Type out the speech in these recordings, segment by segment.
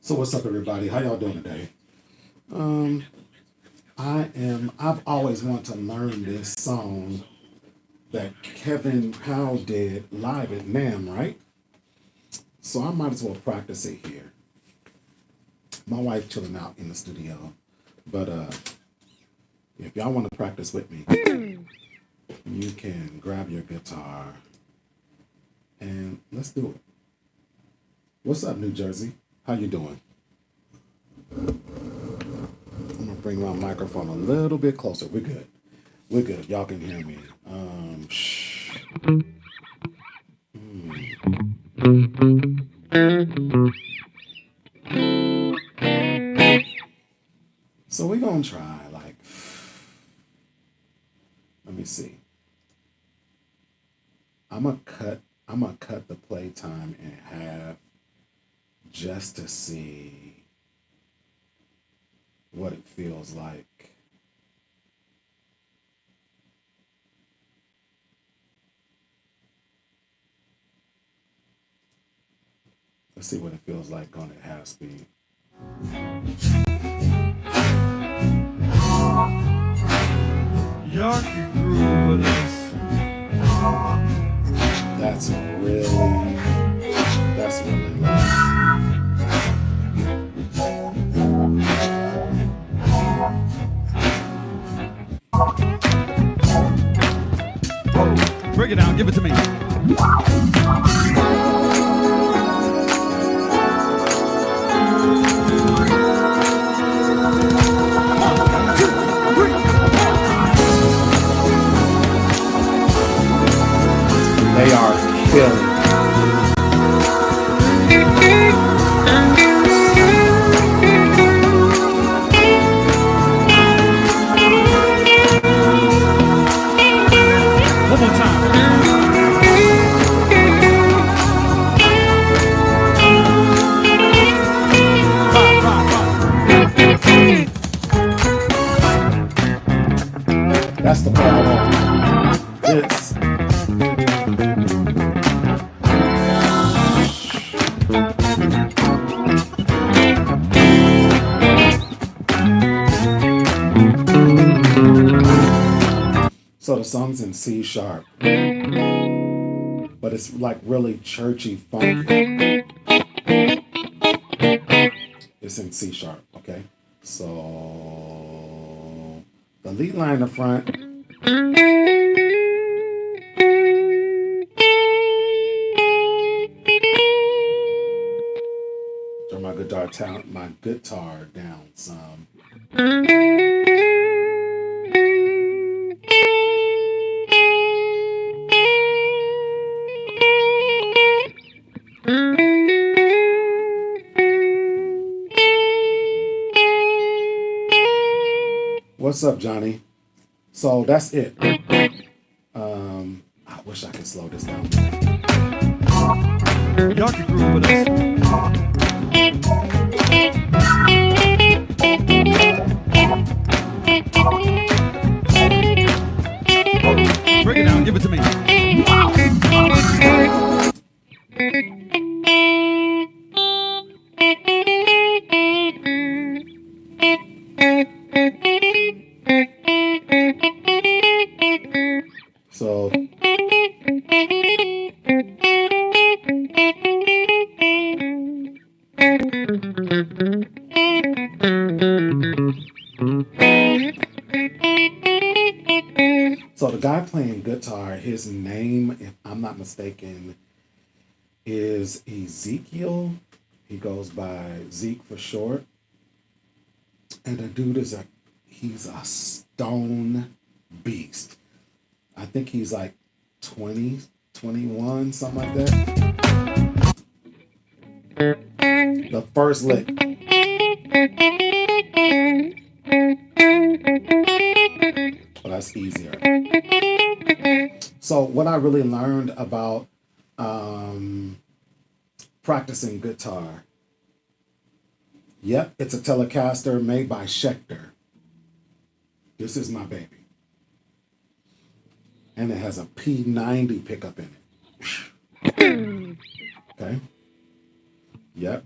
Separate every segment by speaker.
Speaker 1: So what's up, everybody? How y'all doing today? I've always wanted to learn this song that Kevin Powell did live at NAMM, right? So I might as well practice it here. My wife chilling out in the studio, but if y'all want to practice with me, you can grab your guitar and let's do it. What's up, New Jersey? How you doing? I'm gonna bring my microphone a little bit closer. We're good. We're good. Y'all can hear me. So we're gonna try let me see. I'm gonna cut the playtime in half just to see what it feels like. Let's see what it feels like going at half speed.
Speaker 2: Y'all can groove with us.
Speaker 1: That's really low.
Speaker 2: Break it down, give it to me.
Speaker 1: They are killing.
Speaker 2: One more time.
Speaker 1: That's the part I want. This. So the song's in C sharp, but it's like really churchy, funky. It's in C sharp, okay? So the lead line in the front. Turn my guitar down some. What's up, Johnny? So that's it. I wish I could slow this down.
Speaker 2: Y'all can groove with us. Break it down, give it to me.
Speaker 1: So so the guy playing guitar, his name, if I'm not mistaken, is Ezekiel. He goes by Zeke for short. And the dude is he's a stone beast. I think he's like 20, 21, something like that. The first lick. Well, that's easier. So what I really learned about practicing guitar. Yep, it's a Telecaster made by Schecter. This is my baby. And it has a P90 pickup in it. Okay. Yep,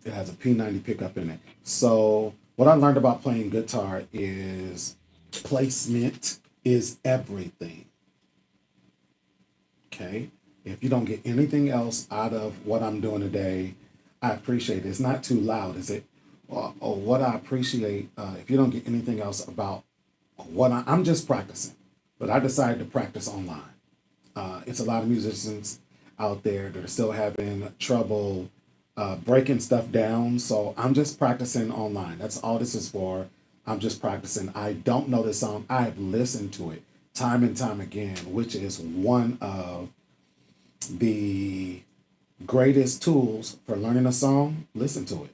Speaker 1: it has a P90 pickup in it. So what I learned about playing guitar is placement is everything. Okay. If you don't get anything else out of what I'm doing today, I appreciate it. It's not too loud, is it? Or what I appreciate, if you don't get anything else about what I'm just practicing, but I decided to practice online. It's a lot of musicians out there that are still having trouble breaking stuff down. So I'm just practicing online. That's all this is for. I'm just practicing. I don't know this song. I've listened to it time and time again, which is one of the greatest tools for learning a song. Listen to it.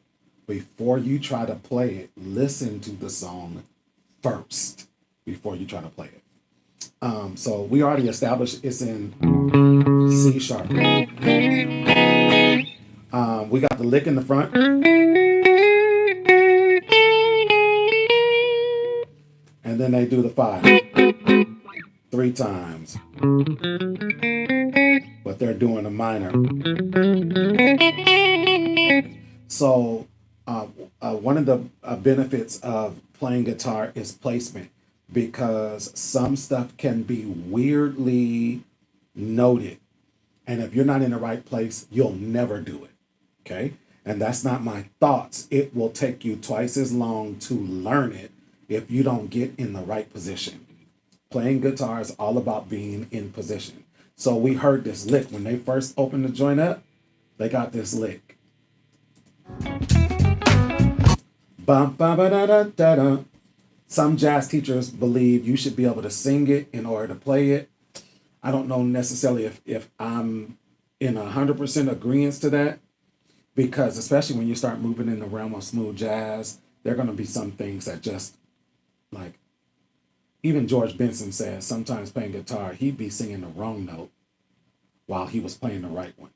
Speaker 1: Before you try to play it, listen to the song first before you try to play it. So we already established it's in C sharp. We got the lick in the front. And then they do the 5 3 times. But they're doing a minor. So one of the benefits of playing guitar is placement, because some stuff can be weirdly noted. And if you're not in the right place, you'll never do it. Okay? And that's not my thoughts. It will take you twice as long to learn it if you don't get in the right position. Playing guitar is all about being in position. So we heard this lick. When they first opened the joint up, they got this lick. Bum, ba, ba, da, da, da, da. Some jazz teachers believe you should be able to sing it in order to play it. I don't know necessarily if I'm in 100% agreement to that, because especially when you start moving in the realm of smooth jazz, there are going to be some things that just, like, even George Benson says sometimes playing guitar, he'd be singing the wrong note while he was playing the right one.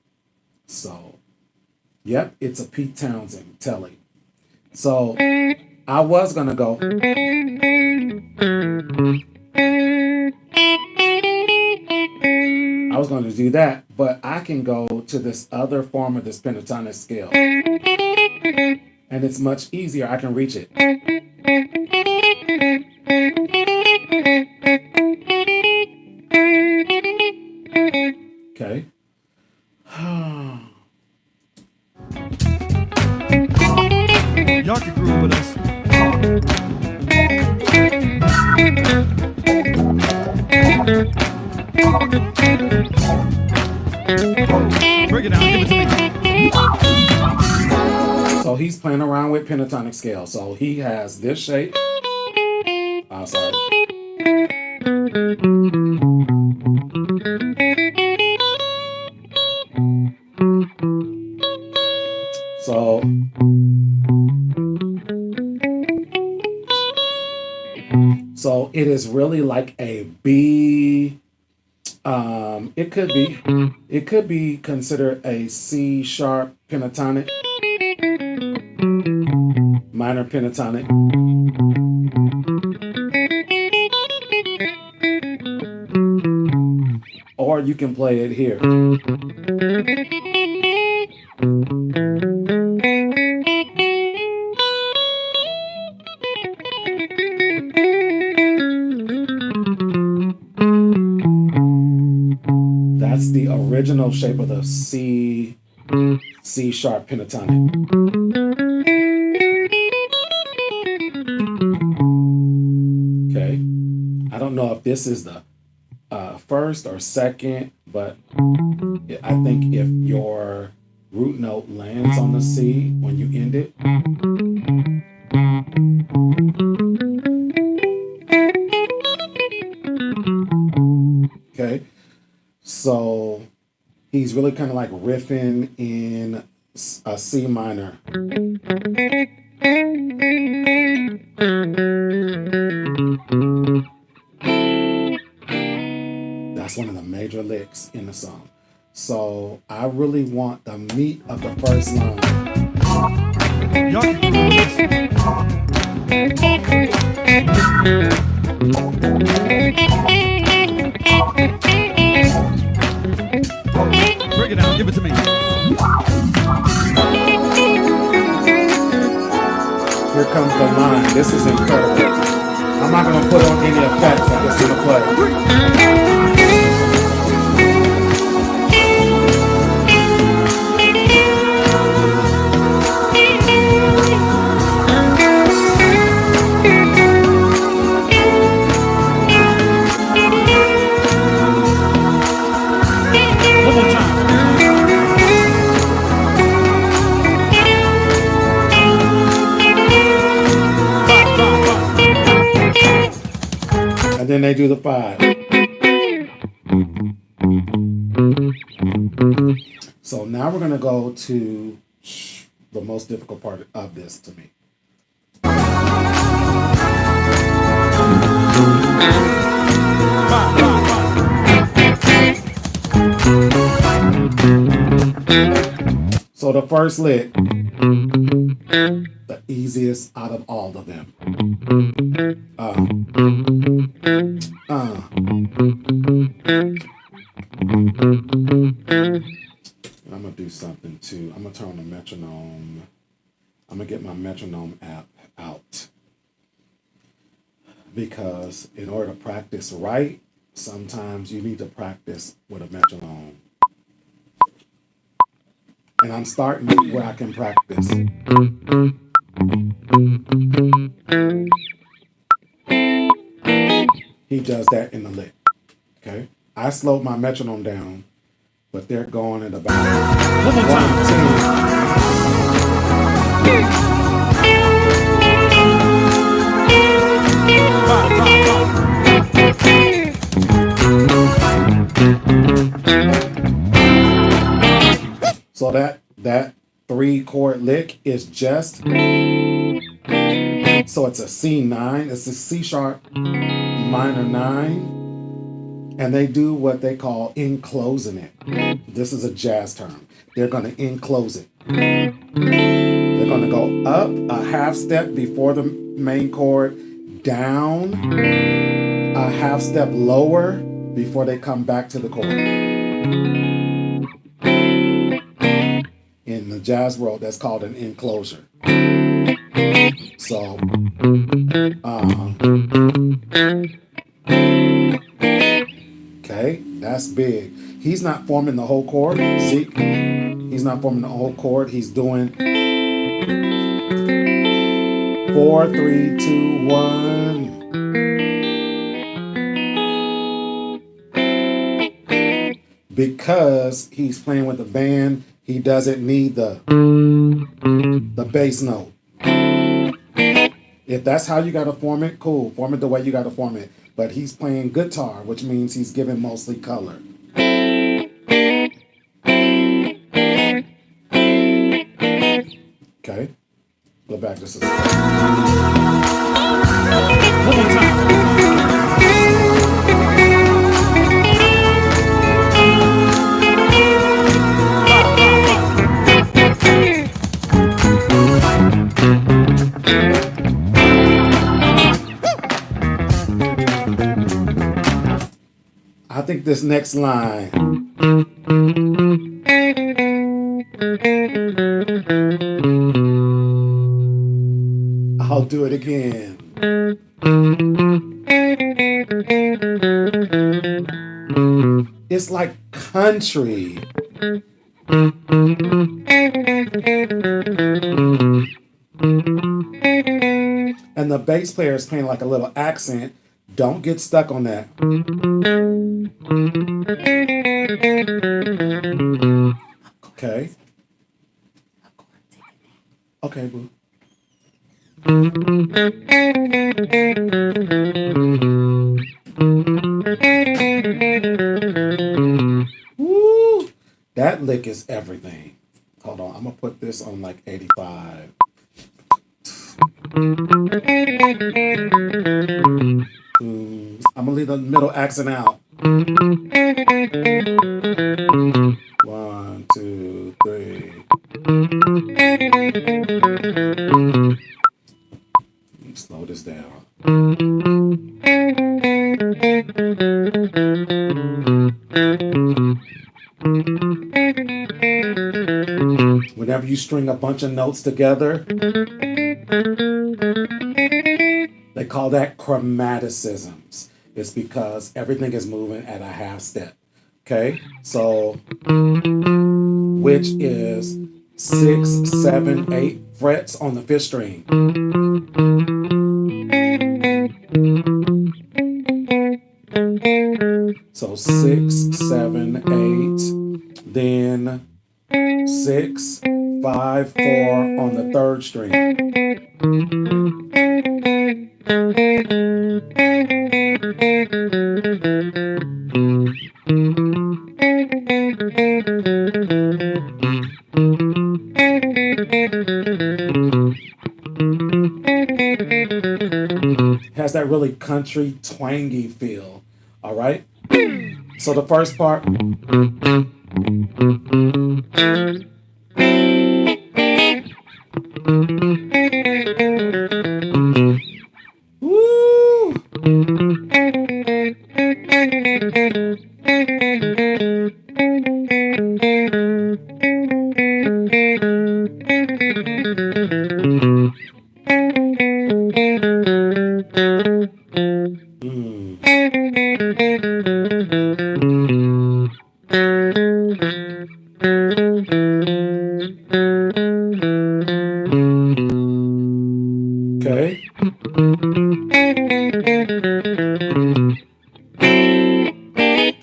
Speaker 1: So, yep, it's a Pete Townsend telly. So I was going to go. I was going to do that, but I can go to this other form of this pentatonic scale. And it's much easier. I can reach it. Okay.
Speaker 2: Y'all can groove with us. Break it down, give it to me.
Speaker 1: So he's playing around with pentatonic scale. So he has this shape. Sorry. So it is really like a B. It could be considered a C sharp pentatonic, minor pentatonic. Or you can play it here. That's the original shape of the C sharp pentatonic. Okay. I don't know if this is the first or second, but I think if your root note lands on the C when you end it, okay, so he's really kind of like riffing in a C minor. That's one of the major licks in the song. So I really want the meat of the first line.
Speaker 2: Y'all can groove with us. Break it down, give it to me.
Speaker 1: Here comes the line. This is incredible. I'm not going to put on any effects. I'm just going to play.
Speaker 2: One more time.
Speaker 1: And then they do the 5. So now we're going to go to the most difficult part of this to me. So the first lick, the easiest out of all of them. I'm gonna do something too. I'm gonna turn on the metronome. I'm gonna get my metronome app out, because in order to practice right, sometimes you need to practice with a metronome. And I'm starting where I can practice. He does that in the lick. Okay? I slowed my metronome down, but they're going at about 110. So that 3-chord lick is just, so it's a C9, it's a C sharp minor 9, and they do what they call enclosing it. This is a jazz term. They're going to enclose it. They're going to go up a half step before the main chord, down a half step lower before they come back to the chord. In the jazz world, that's called an enclosure. So, okay, that's big. He's not forming the whole chord. See, he's not forming the whole chord. He's doing 4, 3, 2, 1. Because he's playing with the band, he doesn't need the bass note. If that's how you got to form it, cool. Form it the way you got to form it. But he's playing guitar, which means he's giving mostly color. Okay. Go back just a second.
Speaker 2: One more time.
Speaker 1: I think this next line. I'll do it again. It's like country. And the bass player is playing like a little accent. Don't get stuck on that. Okay. Okay, boo. Woo! That lick is everything. Hold on, I'm gonna put this on like 85. I'm gonna leave the middle accent out. 1, 2, 3. Slow this down. Whenever you string a bunch of notes together, they call that chromaticisms. It's because everything is moving at a half step. Okay, so which is 6, 7, 8 frets on the 5th string. So 6, 7, 8, then 6, 5, 4 on the 3rd string. Has that really country twangy feel. All right. So the first part. Woo! Okay.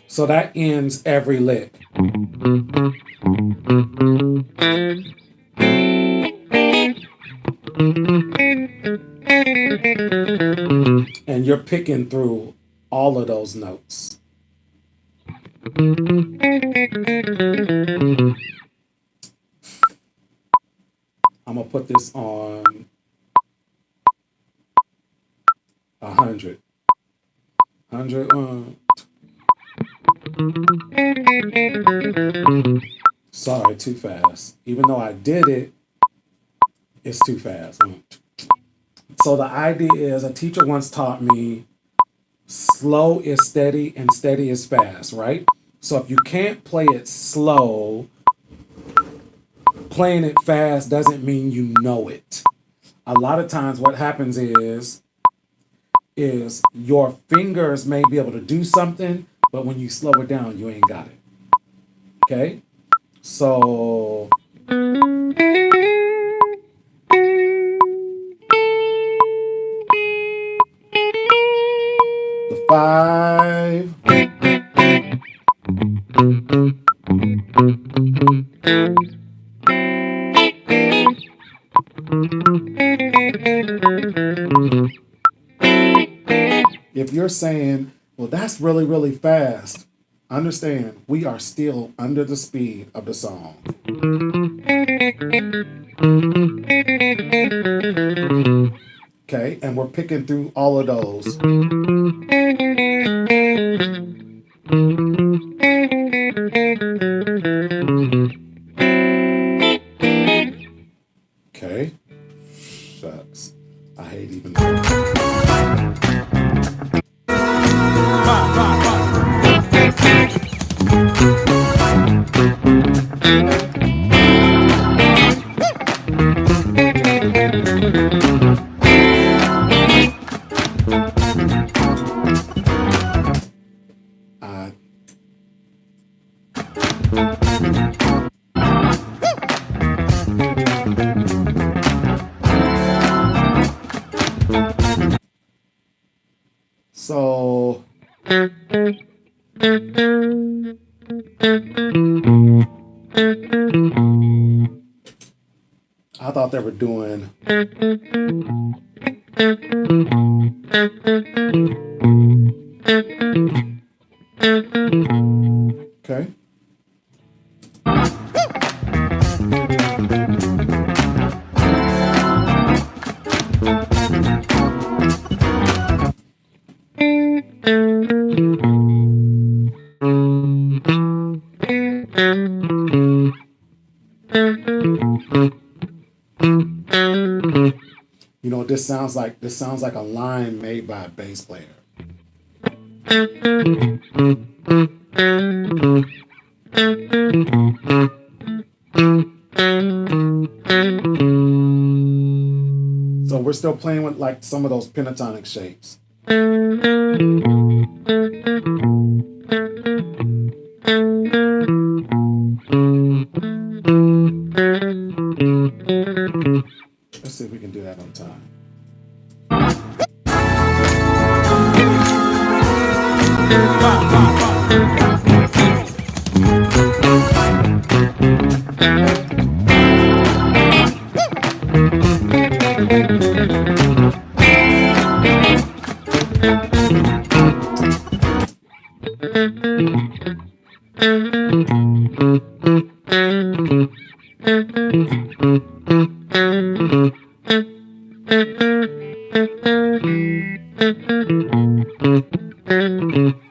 Speaker 1: So that ends every lick. And you're picking through all of those notes. I'm gonna put this on 100. 100. Sorry, too fast. Even though I did it, it's too fast. So the idea is, a teacher once taught me, slow is steady and steady is fast, right? So if you can't play it slow, playing it fast doesn't mean you know it. A lot of times what happens is your fingers may be able to do something, but when you slow it down, you ain't got it. Okay? So the 5. If you're saying, well, that's really, really fast, understand, we are still under the speed of the song. Okay, and we're picking through all of those. Okay. Shucks. I hate even So I thought they were doing okay. You know, this sounds like a line made by a bass player. So we're still playing with like some of those pentatonic shapes. Let's see if we can do that on time.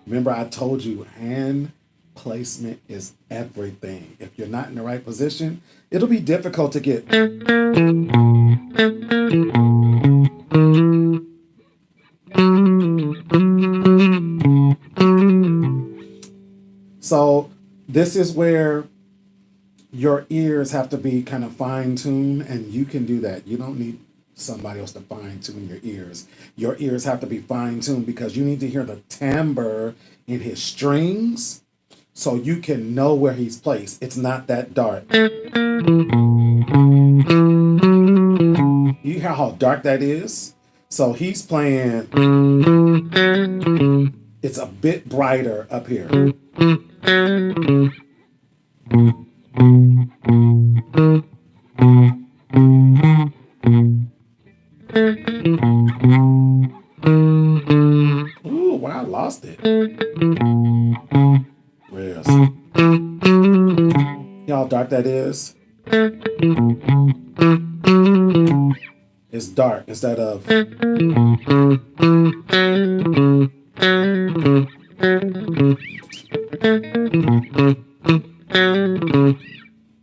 Speaker 1: Remember, I told you hand placement is everything. If you're not in the right position, it'll be difficult to get. So this is where your ears have to be kind of fine-tuned, and you can do that. You don't need somebody else to fine-tune your ears. Your ears have to be fine-tuned because you need to hear the timbre in his strings so you can know where he's placed. It's not that dark. You hear how dark that is? So he's playing, it's a bit brighter up here. Ooh, wow, I lost it. Where is it? You know how dark that is? It's dark instead of.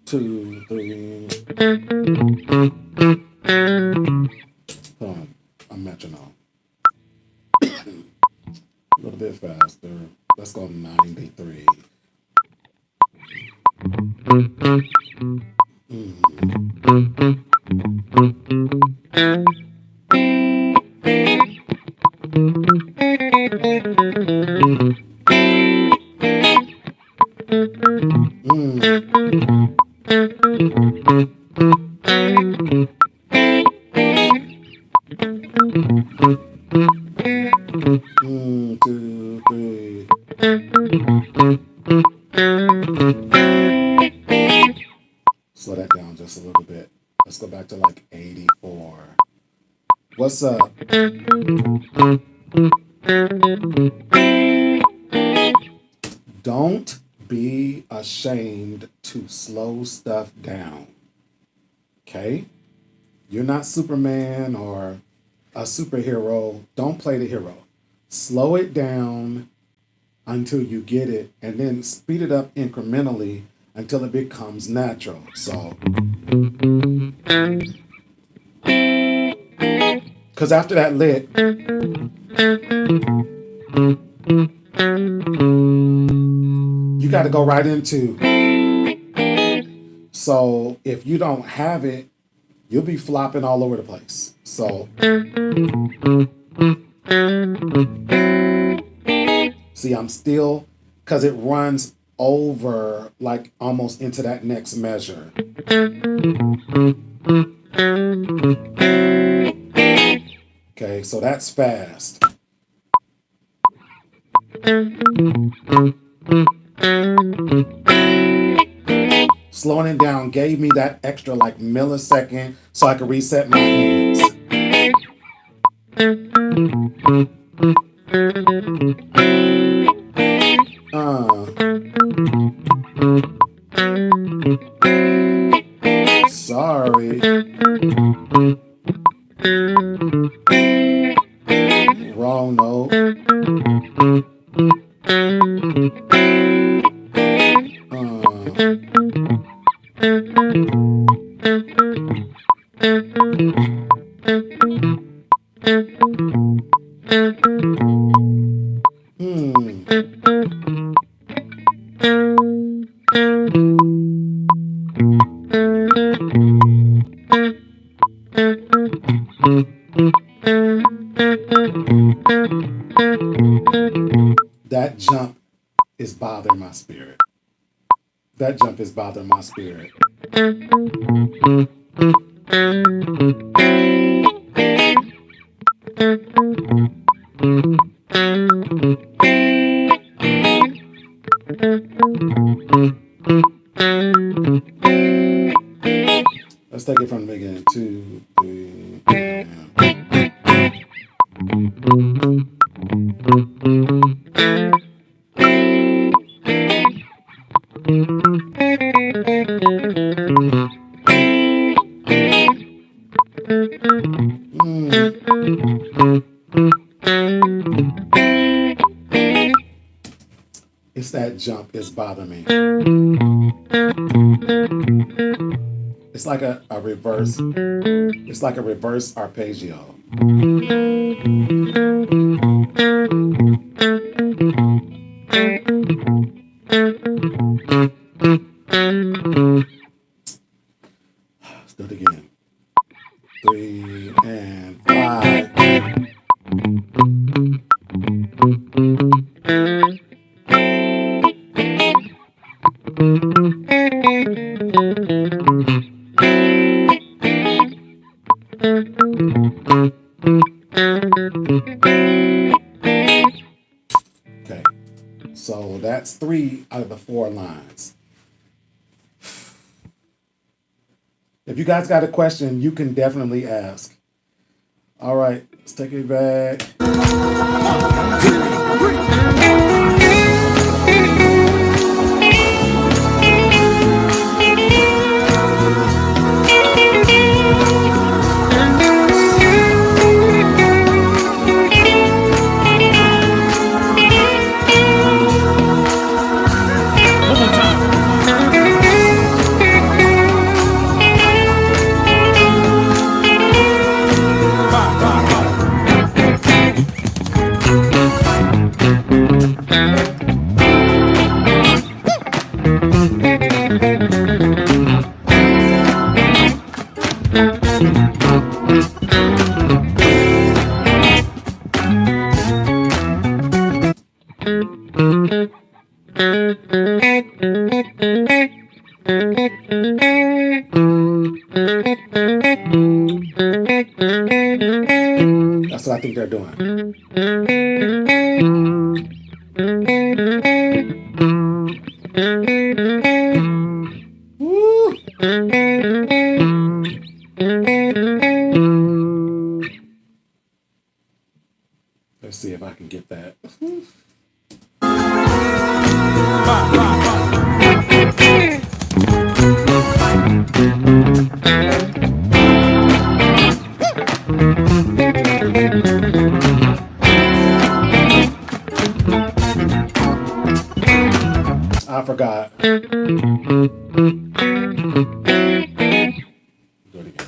Speaker 1: 2, 3. Hold on, I'm metronome. A little bit faster. Let's go 93. Slow that down just a little bit. Let's go back to like 84. What's up? Don't be ashamed to slow stuff down. Okay? You're not Superman or a superhero. Don't play the hero. Slow it down until you get it, and then speed it up incrementally until it becomes natural. So, because after that lick, you got to go right into. So if you don't have it, you'll be flopping all over the place. So, see, I'm still, because it runs over, like almost into that next measure. Okay, so that's fast. Slowing it down gave me that extra like millisecond so I could reset my hands. Sorry. Wrong note. That jump is bothering my spirit. That jump is bothering my spirit. Let's take it from the beginning. 2, 3, and... It's that jump is bothering me. It's like a reverse. It's like a reverse arpeggio. Let's do it again. 3 and 5. Okay, so that's 3 out of the 4 lines. If you guys got a question, you can definitely ask. All right, let's take it back. 1, 2, 3. That's what I think they're doing. Woo. Let's see if I can get that. I forgot. Do it again.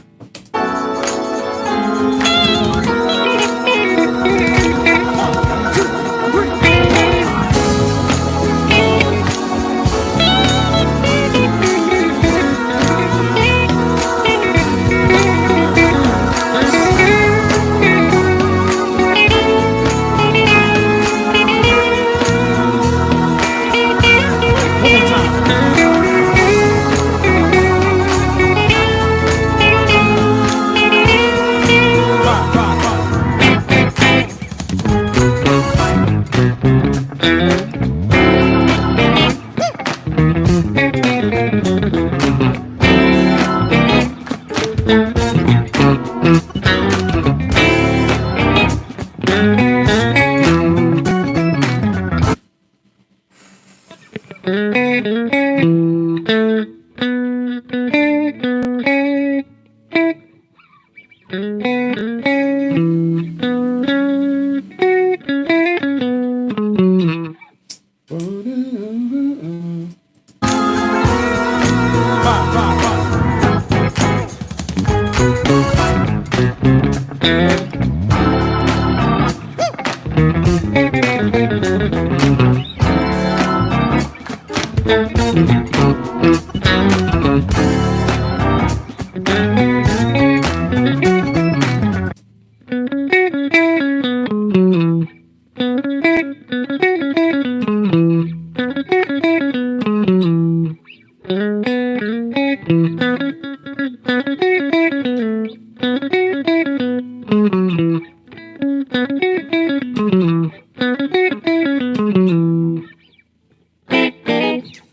Speaker 2: Five, five, five.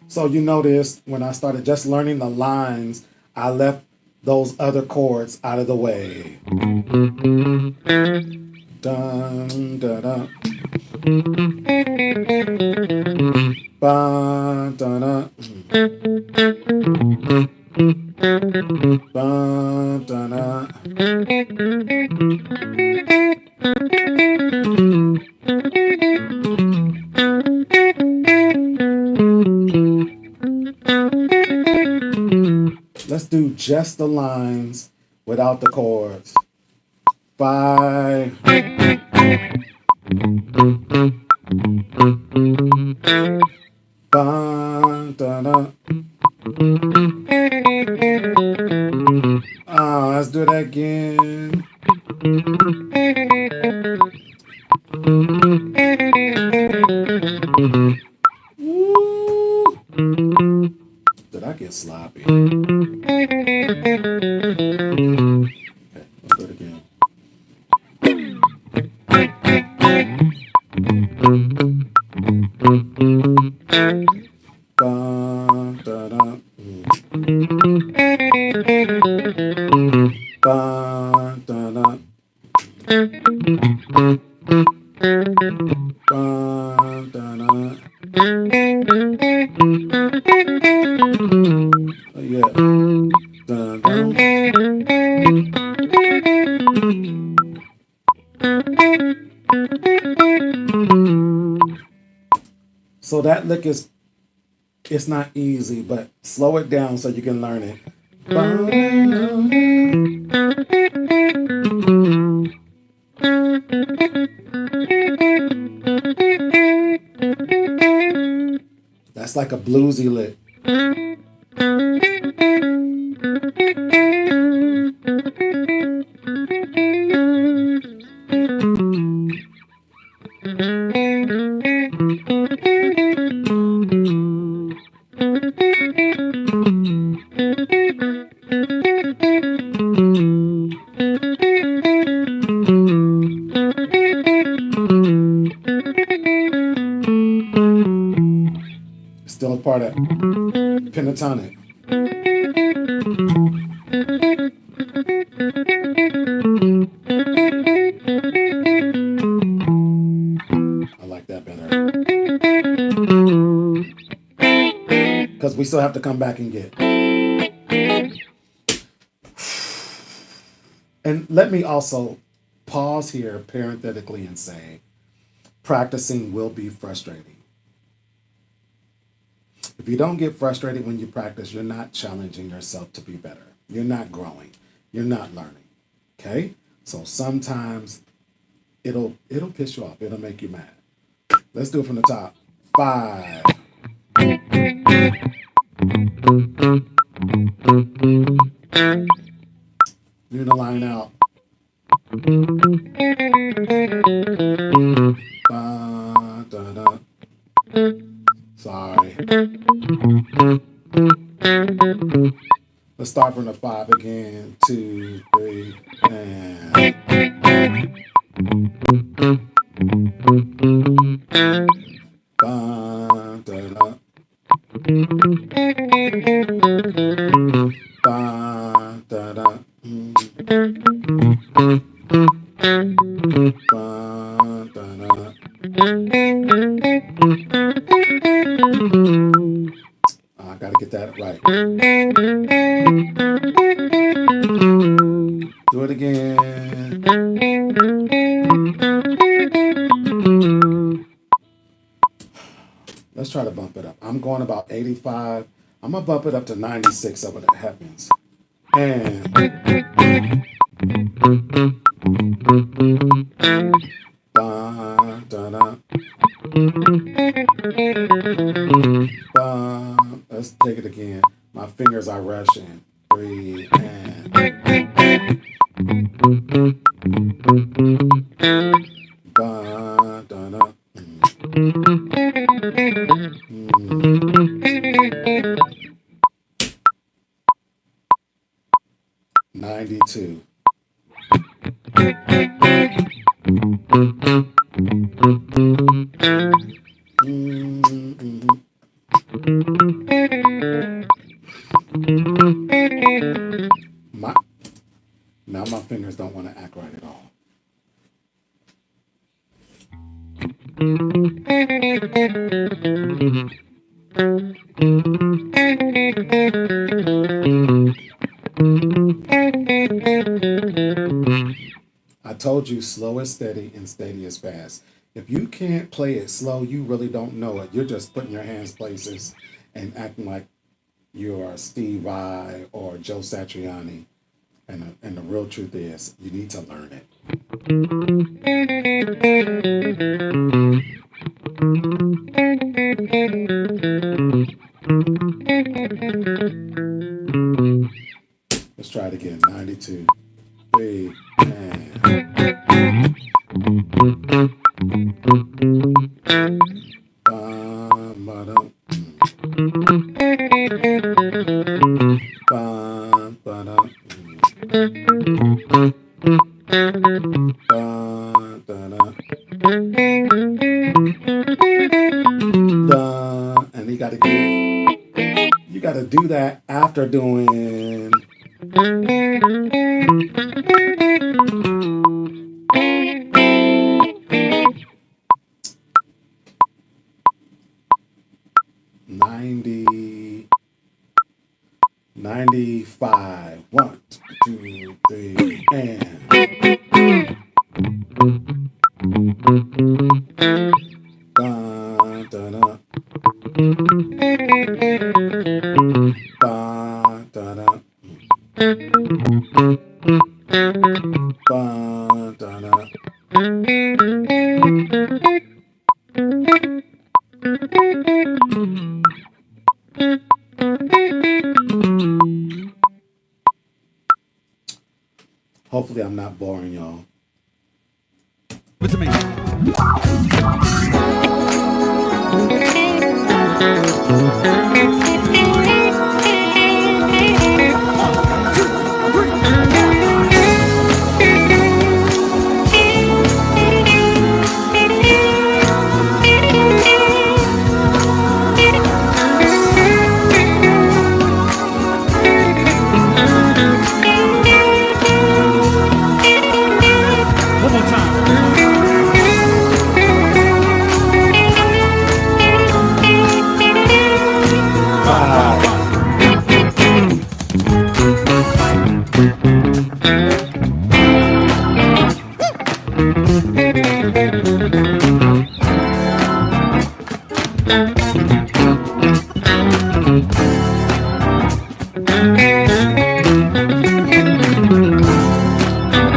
Speaker 1: So you notice when I started just learning the lines, I left those other chords out of the way. Dun, da, da. Ba, da, da. Ba, da, da. Let's do just the lines without the chords. 5. Ba, da, da. Oh, let's do that again. Woo. Did I get sloppy? Okay, let's do it again. Ba, da, da. Ba, da, da. Ba, da, da. Yeah. Da, da. So that lick is, it's not easy, but slow it down so you can learn it. That's like a bluesy lick. Still a part of pentatonic. I like that better. Because we still have to come back and get. And let me also pause here parenthetically and say, practicing will be frustrating. If you don't get frustrated when you practice, you're not challenging yourself to be better. You're not growing. You're not learning. Okay? So sometimes it'll piss you off. It'll make you mad. Let's do it from the top. 5. Do the line out. Ba, da, da. Sorry. Let's start from the 5 again. 2, 3, and. Ba, da, da. Ba, da, da. Ba, da, da. get that right. Do it again. Let's try to bump it up. I'm going about 85. I'm going to bump it up to 96 so it happens. And ba, da, da. Ba. Let's take it again. My fingers are rushing. 3 and ba, da, da. 92. Now my fingers don't want to act right at all. I told you slow is steady and steady is fast. If you can't play it slow, you really don't know it. You're just putting your hands places and acting like you're Steve Vai or Joe Satriani. And the real truth is, you need to learn it. Let's try it again. 92, 3, and and you got to do that after doing. $90, 95. 1, 2, 3, and ba, da, da. Ba, da, da. Ba, da, da. Hopefully I'm not boring y'all.
Speaker 2: Give it to me. One more time.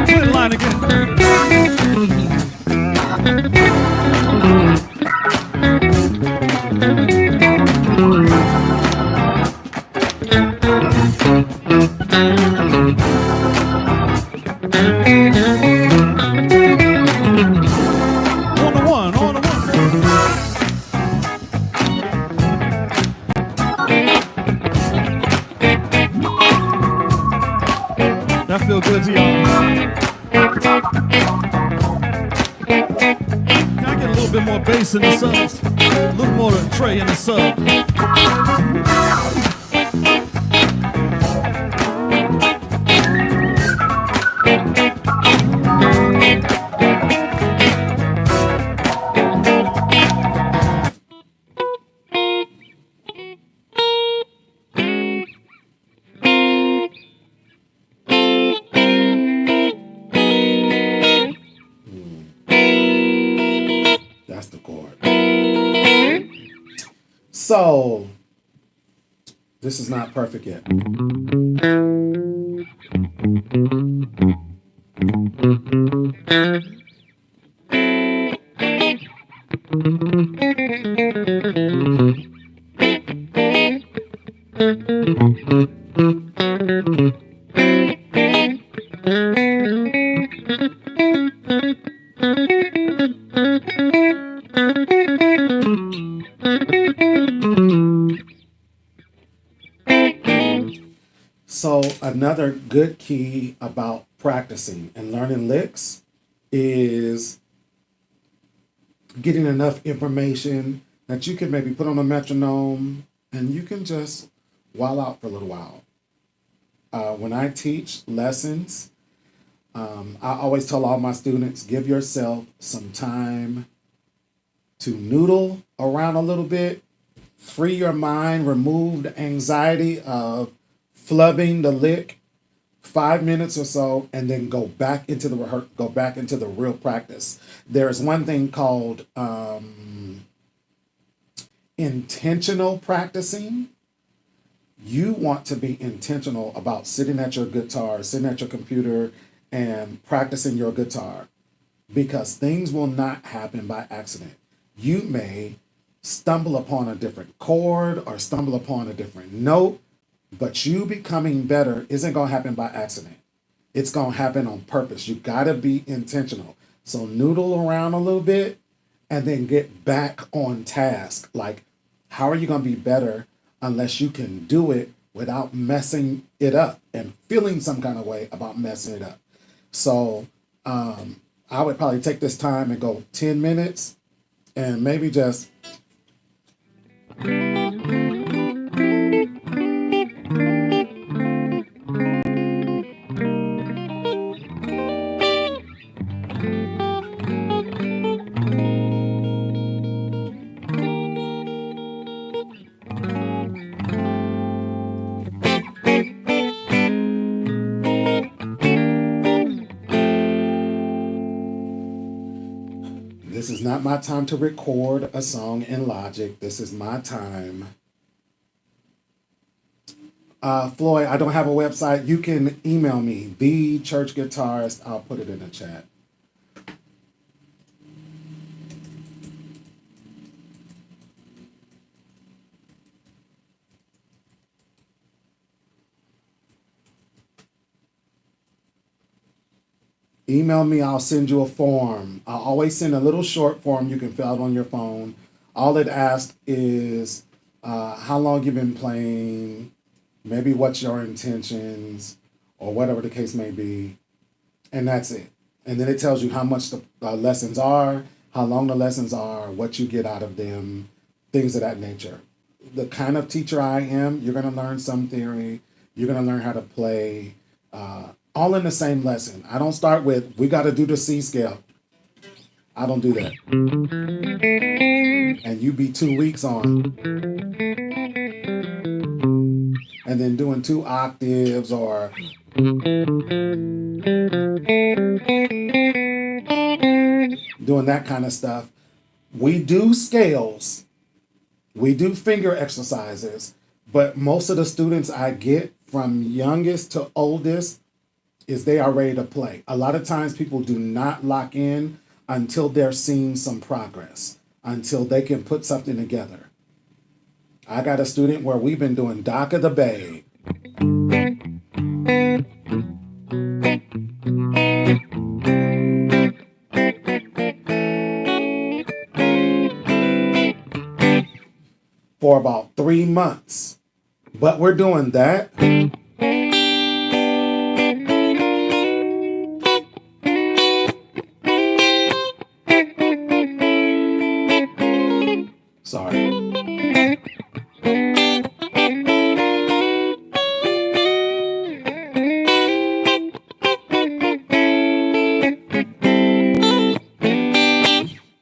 Speaker 2: Play the line again. On the one, on the one. That feel good to y'all. Can I get a little bit more bass in the subs? A little more Trey in the sub.
Speaker 1: So this is not perfect yet. So another good key about practicing and learning licks is getting enough information that you can maybe put on a metronome and you can just while out for a little while. When I teach lessons, I always tell all my students, give yourself some time to noodle around a little bit, free your mind, remove the anxiety of flubbing the lick, 5 minutes or so, and then go back into the real practice. There's one thing called intentional practicing. You want to be intentional about sitting at your guitar, sitting at your computer, and practicing your guitar, because things will not happen by accident. You may stumble upon a different chord or stumble upon a different note, but you becoming better isn't going to happen by accident. It's going to happen on purpose. You got to be intentional. So noodle around a little bit and then get back on task. Like, how are you going to be better unless you can do it without messing it up and feeling some kind of way about messing it up? So I would probably take this time and go 10 minutes and maybe just this is not my time to record a song in Logic. This is my time. Floyd, I don't have a website. You can email me, TheeChurchGuitarist. I'll put it in the chat. Email me, I'll send you a form. I'll always send a little short form you can fill out on your phone. All it asks is how long you've been playing, maybe what's your intentions, or whatever the case may be. And that's it. And then it tells you how much the lessons are, how long the lessons are, what you get out of them, things of that nature. The kind of teacher I am, you're going to learn some theory, you're going to learn how to play, all in the same lesson. I don't start with, we got to do the C scale. I don't do that. And you be 2 weeks on. And then doing 2 octaves or doing that kind of stuff. We do scales. We do finger exercises. But most of the students I get from youngest to oldest is they are ready to play. A lot of times people do not lock in until they're seeing some progress, until they can put something together. I got a student where we've been doing Dock of the Bay. For about 3 months. But we're doing that. Sorry.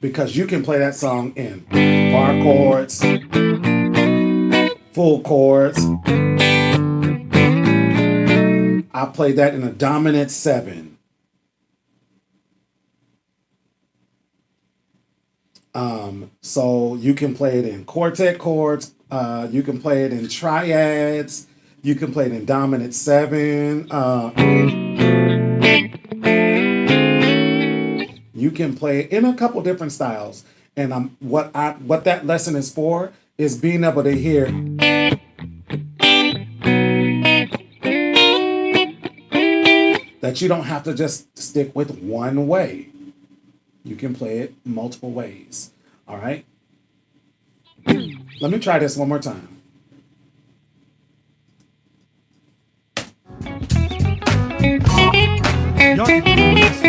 Speaker 1: Because you can play that song in bar chords, full chords. I played that in a dominant 7. So you can play it in quartet chords, You can play it in triads. You can play it in dominant 7. You can play it in a couple different styles. And what that lesson is for is being able to hear that you don't have to just stick with one way. You can play it multiple ways. All right. Let me try this one more time.
Speaker 2: Y'all can do this.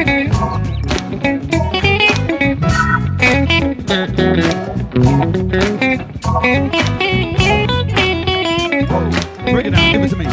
Speaker 2: Break it down. Give it to me.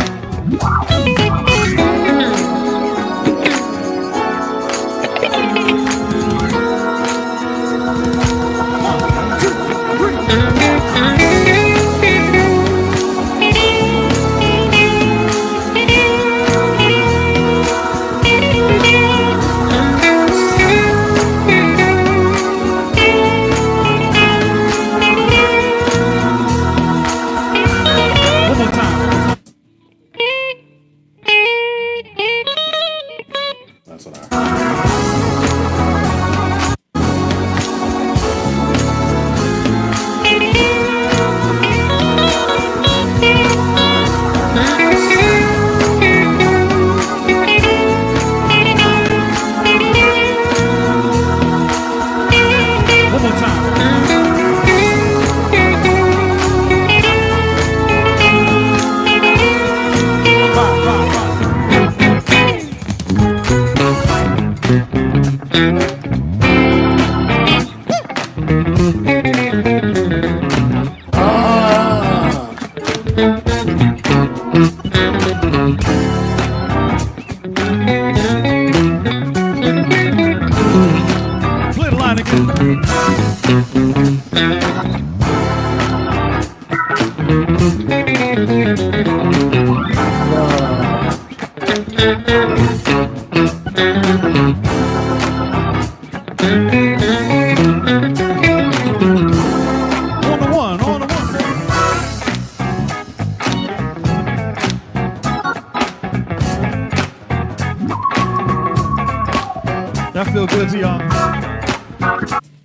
Speaker 2: That feel good to y'all?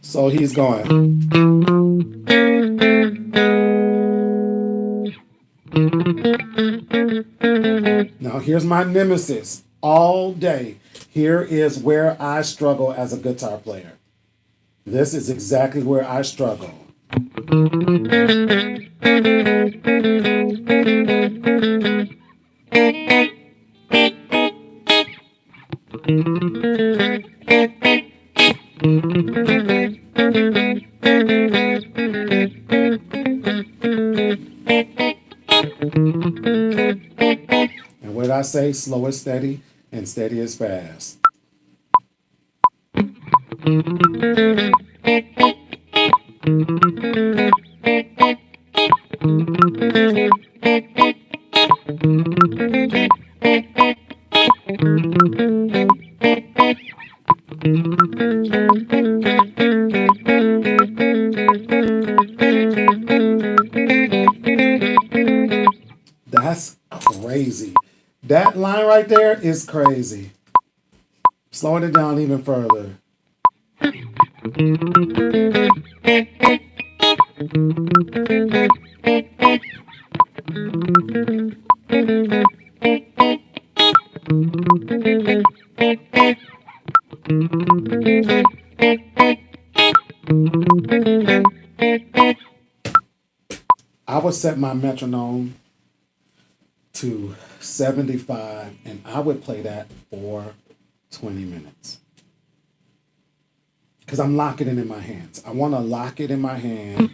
Speaker 1: So he's going. Now here's my nemesis all day. Here is where I struggle as a guitar player. This is exactly where I struggle. And what I say, slow is steady and steady is fast. That's crazy. That line right there is crazy. Slowing it down even further. I would set my metronome to 75 and I would play that for 20 minutes. Because I'm locking it in my hands. I want to lock it in my hand.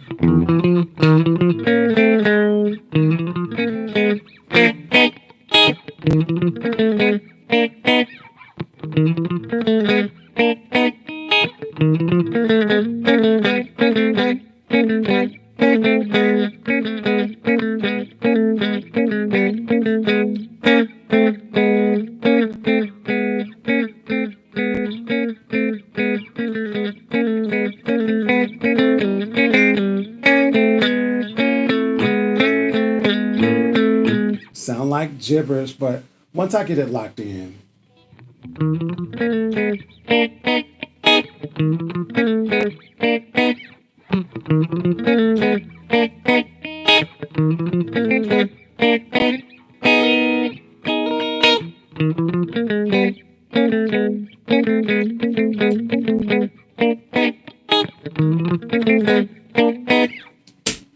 Speaker 1: sound like gibberish, but once I get it locked in.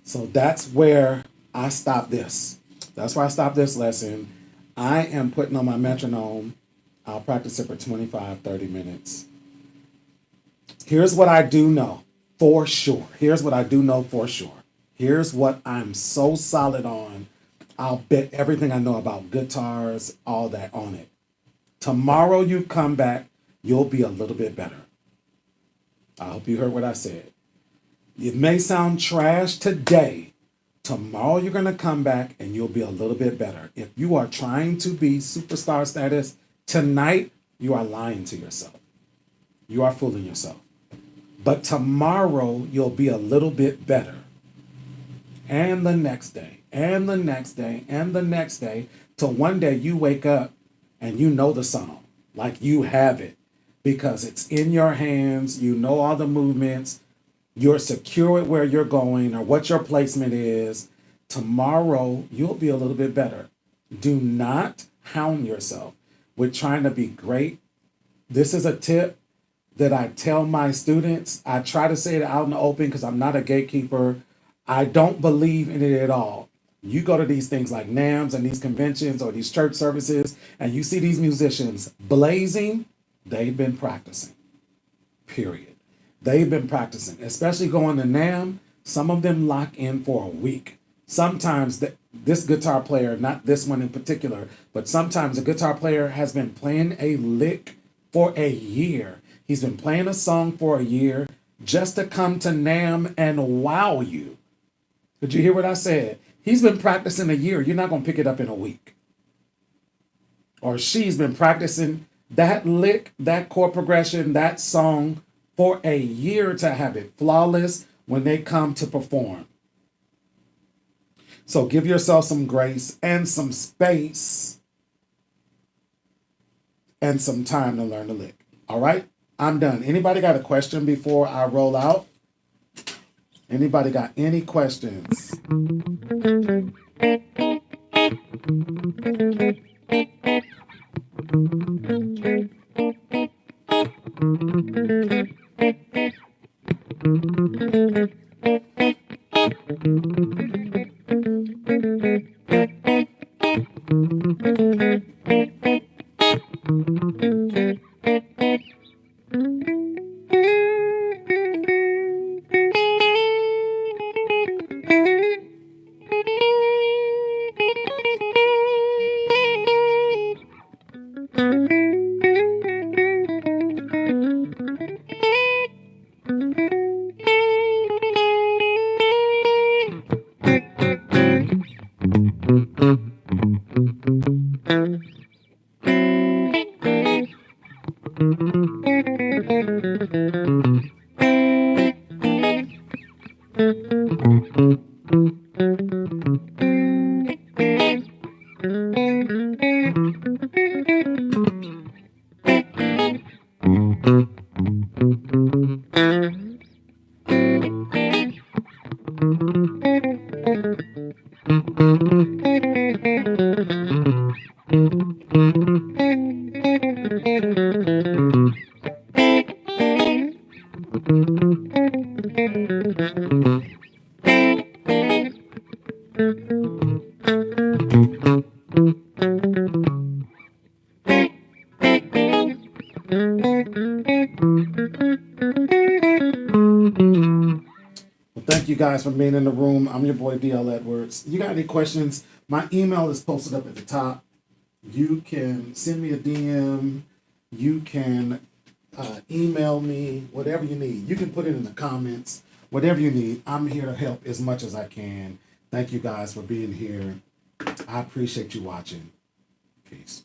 Speaker 1: So that's where I stop this. That's where I stop this lesson. I am putting on my metronome. I'll practice it for 25, 30 minutes. Here's what I do know for sure. Here's what I do know for sure. Here's what I'm so solid on. I'll bet everything I know about guitars, all that on it. Tomorrow you come back, you'll be a little bit better. I hope you heard what I said. It may sound trash today. Tomorrow you're going to come back and you'll be a little bit better. If you are trying to be superstar status tonight, you are lying to yourself. You are fooling yourself. But tomorrow you'll be a little bit better. And the next day, and the next day, and the next day, till one day you wake up and you know the song, like you have it, because it's in your hands, you know all the movements, you're secure at where you're going or what your placement is. Tomorrow you'll be a little bit better. Do not hound yourself with trying to be great. This is a tip that I tell my students. I try to say it out in the open because I'm not a gatekeeper. I don't believe in it at all. You go to these things like NAMS and these conventions or these church services, and you see these musicians blazing, they've been practicing, period. They've been practicing, especially going to NAMM. Some of them lock in for a week. Sometimes this guitar player, not this one in particular, but sometimes a guitar player has been playing a lick for a year. He's been playing a song for a year just to come to NAMM and wow you. Did you hear what I said? He's been practicing a year. You're not going to pick it up in a week. Or she's been practicing that lick, that chord progression, that song for a year to have it flawless when they come to perform. So give yourself some grace and some space and some time to learn the lick. All right, I'm done. Anybody got a question before I roll out? Anybody got any questions? Thank you guys for being in the room. I'm your boy DL Edwards. You got any questions? My email is posted up at the top. You can send me a DM. You can email me, whatever you need. You can put it in the comments, whatever you need. I'm here to help as much as I can. Thank you guys for being here. I appreciate you watching. Peace.